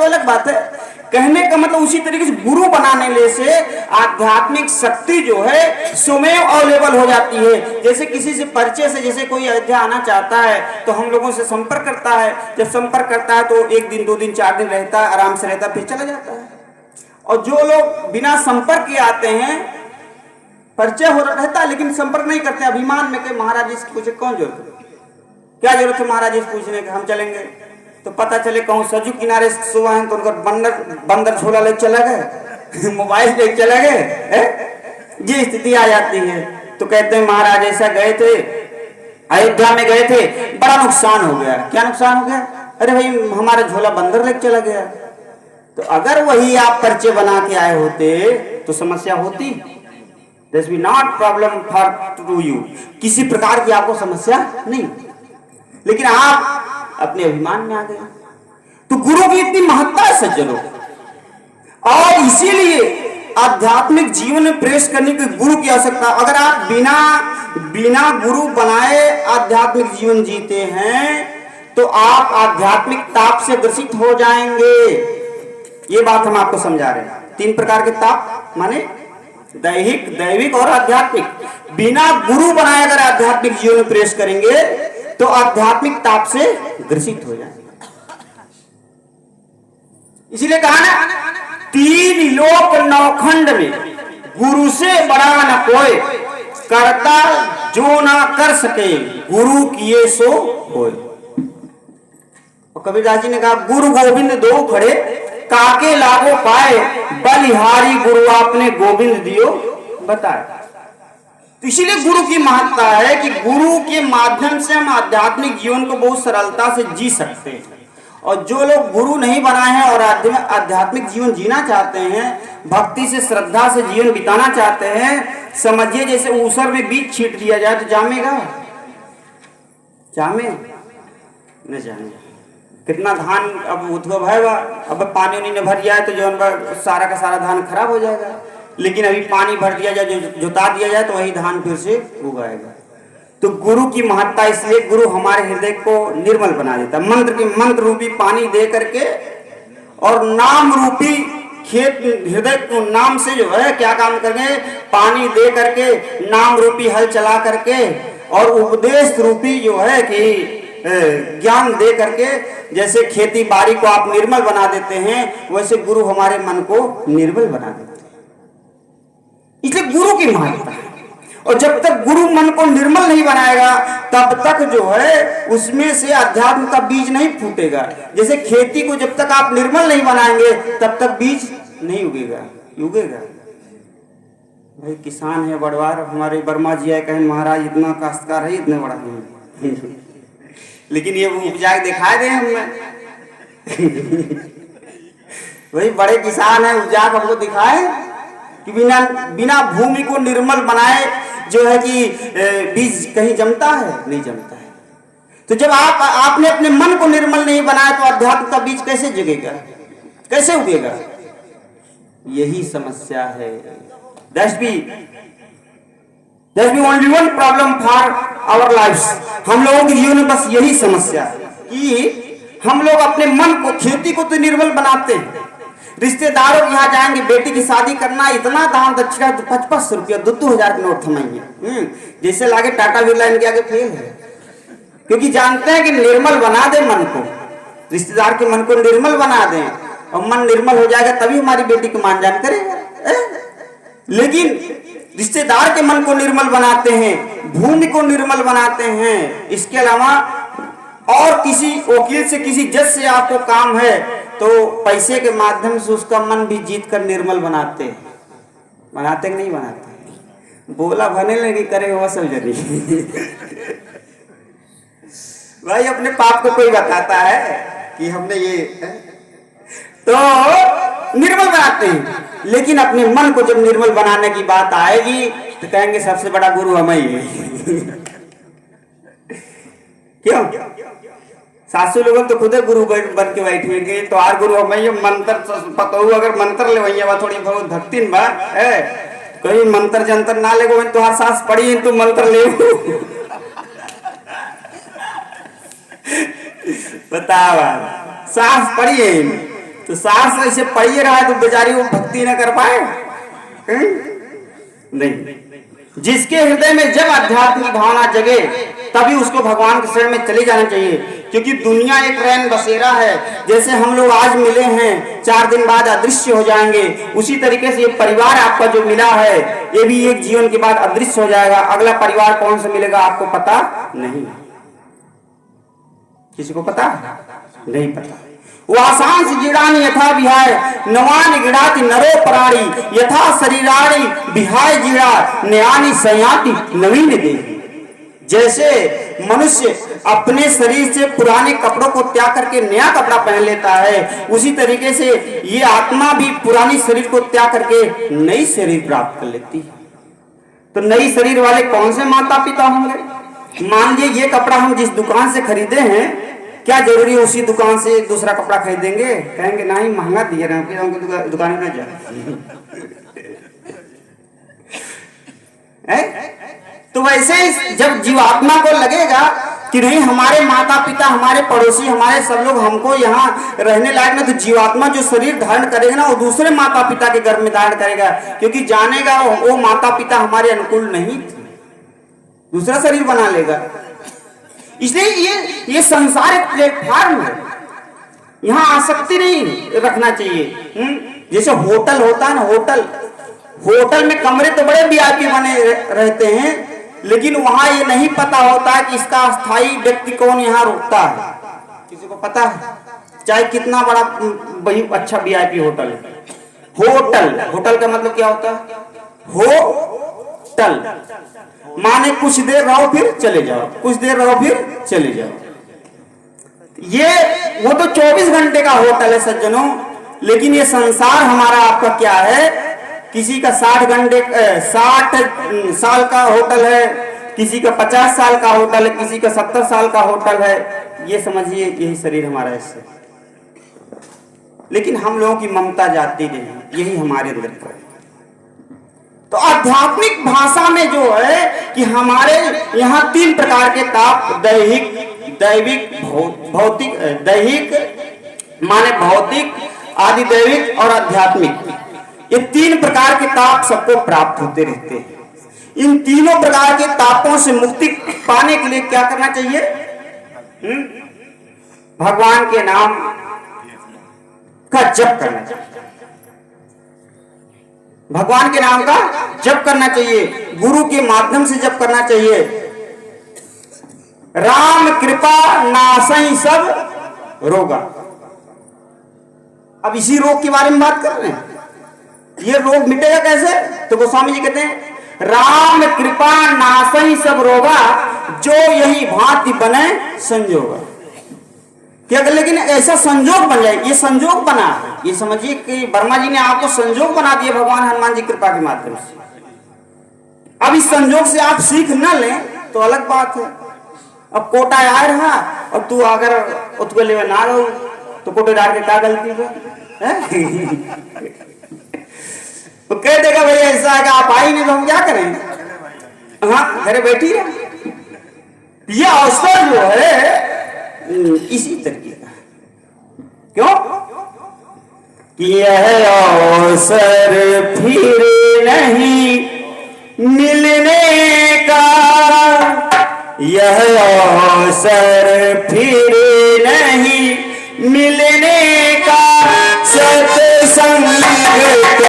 तो अलग बात है। कहने का मतलब उसी तरीके से गुरु बनाने ले से आध्यात्मिक शक्ति जो है स्वयं अवेलेबल हो जाती है। जैसे किसी से परिचय से, जैसे कोई अयोध्या आना चाहता है तो हम लोगों से संपर्क करता है, जब संपर्क करता है तो 1 दिन 2 दिन 4 दिन रहता है, आराम से रहता है, फिर चला जाता है। और जो लोग बिना संपर्क के आते हैं, परिचय हो रहता है लेकिन संपर्क नहीं करते, अभिमान में के महाराज जी से पूछे कौन जरूरत है, क्या जरूरत है महाराज जी से पूछने का, हम चलेंगे। तो पता चले कहूँ सजू किनारे सुबह हैं तो उनका बंदर झोला ले चला गए मोबाइल ले चला गए, ये स्थिति आ जाती है। तो कहते हैं महाराज ऐसा गए थे, अयोध्या में गए थे, बड़ा नुकसान हो गया। क्या नुकसान हो गया? अरे भाई हमारा झोला बंदर ले चला गया। तो अगर वही आप परिचय बना के आए होते तो समस्या होती। There will not problem for to you, किसी प्रकार की आपको समस्या नहीं, लेकिन आप अपने अभिमान में आ गए। तो गुरु की इतनी महत्ता है सज्जनों, और इसीलिए आध्यात्मिक जीवन में प्रवेश करने के गुरु की आवश्यकता। अगर आप बिना गुरु बनाए आध्यात्मिक जीवन जीते हैं तो आप आध्यात्मिक ताप से ग्रसित हो जाएंगे। ये बात हम आपको समझा रहे हैं। 3 प्रकार के ताप माने दैविक और आध्यात्मिक। बिना गुरु बनाए अगर आध्यात्मिक जीवन में प्रवेश करेंगे तो आध्यात्मिक ताप से ग्रसित हो जाएंगे। इसीलिए कहा ना, 3 लोक 9 खंड में गुरु से बड़ा न कोई, करता जो ना कर सके गुरु किए सो होए। और कबीरदास जी ने कहा, गुरु गोविंद 2 खड़े काके लागो पाए, बलिहारी गुरु आपने गोविंद दियो बताए। तो इसीलिए गुरु की महत्ता है कि गुरु के माध्यम से हम आध्यात्मिक जीवन को बहुत सरलता से जी सकते हैं। और जो लोग गुरु नहीं बनाए हैं और आध्यात्मिक जीवन जीना चाहते हैं, भक्ति से श्रद्धा से जीवन बिताना चाहते हैं, समझिए जैसे ऊसर में बीज छीट दिया जाए तो जामेगा? जामे न जामे। कितना धान अब उद्भव है, अब पानी उन्हीं ने भर दिया है तो जो सारा का सारा धान खराब हो जाएगा। लेकिन अभी पानी भर दिया जाए, जो जुता दिया जाए तो वही धान फिर से उगाएगा। तो गुरु की महत्ता इसलिए, गुरु हमारे हृदय को निर्मल बना देता है। मंत्र रूपी पानी दे करके और नाम रूपी खेत हृदय को नाम से जो है क्या काम करेंगे, पानी दे करके नाम रूपी हल चला करके और उपदेश रूपी जो है कि ज्ञान दे करके, जैसे खेती बाड़ी को आप निर्मल बना देते हैं वैसे गुरु हमारे मन को निर्मल बना देते हैं। इसलिए गुरु की महत्ता है। और जब तक गुरु मन को निर्मल नहीं बनाएगा तब तक जो है उसमें से अध्यात्म का बीज नहीं फूटेगा। जैसे खेती को जब तक आप निर्मल नहीं बनाएंगे तब तक बीज नहीं उगेगा। भाई किसान है बड़वार, हमारे वर्मा जी है, कहें महाराज इतना काश्तकार है, इतने बड़ा है लेकिन ये उपजा के दिखाए दे हमें वही बड़े किसान है, उपजा के हमको दिखाए कि बिना भूमि को निर्मल बनाए जो है कि बीज कहीं जमता है? नहीं जमता है। तो जब आपने अपने मन को निर्मल नहीं बनाया तो अध्यात्म का बीज कैसे जगेगा, कैसे उगेगा? यही समस्या है। There's be only one problem for our lives। हम लोगों के जीवन में बस यही समस्या है कि हम लोग अपने मन को, खेती को तो निर्मल बनाते हैं, रिश्तेदारों के यहाँ जाएंगे, बेटी की शादी करना, इतना दान दक्षिणा 5500 रुपया 2,000 के नोट थमाएंगे, जैसे लागे टाटा बिरला इनके आगे फेल है। क्योंकि जानते हैं कि निर्मल बना दे मन को, रिश्तेदार के मन को निर्मल बना दें और मन निर्मल हो जाएगा तभी हमारी बेटी को मान जान करेगा। लेकिन रिश्तेदार के मन को निर्मल बनाते हैं, भूमि को निर्मल बनाते हैं, इसके अलावा और किसी वकील से, किसी जज से आपको काम है तो पैसे के माध्यम से उसका मन भी जीत कर निर्मल बनाते कि नहीं बनाते? बोला भने लगी करे वो सब जरी भाई अपने पाप को कोई बताता है कि हमने ये तो निर्मल बनाते हैं, लेकिन अपने मन को जब निर्मल बनाने की बात आएगी तो कहेंगे सबसे बड़ा गुरु हम ही है क्यों? सासू लोगों तो खुद गुरु बन के बैठे हुए तो आर गुरु हम ही मंत्र पता हो, अगर मंत्र ले वही थोड़ी बहुत भक्ति बा कहीं मंत्र जंतर ना ले गो तो सास पड़ी तू मंत्र ले बतावा सास पड़ी तो सास ऐसे पढ़िए रहा है तो बेचारी वो भक्ति न कर पाए? नहीं। जिसके हृदय में जब आध्यात्मिक भावना जगे तभी उसको भगवान के शरण में चले जाना चाहिए, क्योंकि दुनिया एक रैन बसेरा है। जैसे हम लोग आज मिले हैं, 4 दिन बाद अदृश्य हो जाएंगे, उसी तरीके से ये परिवार आपका जो मिला है ये भी एक जीवन के बाद अदृश्य हो जाएगा। अगला परिवार कौन सा मिलेगा आपको पता नहीं, किसी को पता नहीं पता। वासांस जीड़ानि यथा विहाय नवानि गिड़ाति नरो प्राणी यथा शरीराणि विहाय जीड़ा नयानि संयाति नवीन दे। जैसे मनुष्य अपने शरीर से पुराने कपड़ों को त्याग करके नया कपड़ा पहन लेता है, उसी तरीके से ये आत्मा भी पुरानी शरीर को त्याग करके नई शरीर प्राप्त कर लेती है। तो नई शरीर वाले कौन से माता पिता होंगे? मान लीजिए ये कपड़ा हम जिस दुकान से खरीदे हैं, क्या जरूरी है उसी दुकान से दूसरा कपड़ा खरीदेंगे? कहेंगे नहीं, महंगा दिए रहे हैं, दुकान में जा। तो वैसे जब जीवात्मा को लगेगा कि नहीं हमारे माता पिता, हमारे पड़ोसी, हमारे सब लोग हमको यहाँ रहने लायक ना, तो जीवात्मा जो शरीर धारण करेगा ना वो दूसरे माता पिता के गर्भ में धारण करेगा, क्योंकि जानेगा वो माता पिता हमारे अनुकूल नहीं थे, दूसरा शरीर बना लेगा। इसलिए ये संसार एक प्लेटफॉर्म है, यहाँ आसक्ति नहीं रखना चाहिए। जैसे होटल होता है ना, होटल में कमरे तो बड़े वीआईपी बने रहते हैं, लेकिन वहां ये नहीं पता होता है कि इसका स्थायी व्यक्ति कौन यहाँ रुकता है। किसी को पता है? चाहे कितना बड़ा अच्छा वीआईपी होटल है। होटल का मतलब क्या होता है? होटल माने कुछ देर रहो फिर चले जाओ, कुछ देर रहो फिर चले जाओ। वो तो 24 घंटे का होटल है सज्जनों, लेकिन ये संसार हमारा आपका क्या है? किसी का 60 साल का होटल है, किसी का 50 साल का होटल है, किसी का 70 साल का होटल है। ये समझिए यही शरीर हमारा है। लेकिन हम लोगों की ममता जाती नहीं, यही हमारे अंदर है। तो आध्यात्मिक भाषा में जो है कि हमारे यहाँ 3 प्रकार के ताप, दैविक, भौतिक, दैहिक माने भौतिक, आदि दैविक और आध्यात्मिक, ये 3 प्रकार के ताप सबको प्राप्त होते रहते हैं। इन तीनों प्रकार के तापों से मुक्ति पाने के लिए क्या करना चाहिए? भगवान के नाम का जप करना चाहिए, भगवान के नाम का जप करना चाहिए, गुरु के माध्यम से जप करना चाहिए। राम कृपा नासई सब रोगा। अब इसी रोग के बारे में बात कर रहे हैं। ये रोग मिटेगा कैसे? तो गोस्वामी जी कहते हैं राम कृपा नासई सब रोगा, जो यही भांति बने संजोगा। कि अगर लेकिन ऐसा संजोग बन जाए, ये संजोग बना, ये समझिए कि वर्मा जी ने आपको संजोग बना दिया भगवान हनुमान जी कृपा के माध्यम से। अब इस संजोग से आप सीख न लें तो अलग बात है। अब कोटा आया रहा और तू अगर उसके लिए ना रहो तो कोटे डाल के क्या गलती है? तो कह देगा भाई ऐसा है कि आप आई नहीं तो हम क्या करें? हाँ, घरे बैठी है। ये अवसर जो है इसी तरीके का। क्यों? कि यह अवसर फिर नहीं मिलने का, यह अवसर फिर नहीं मिलने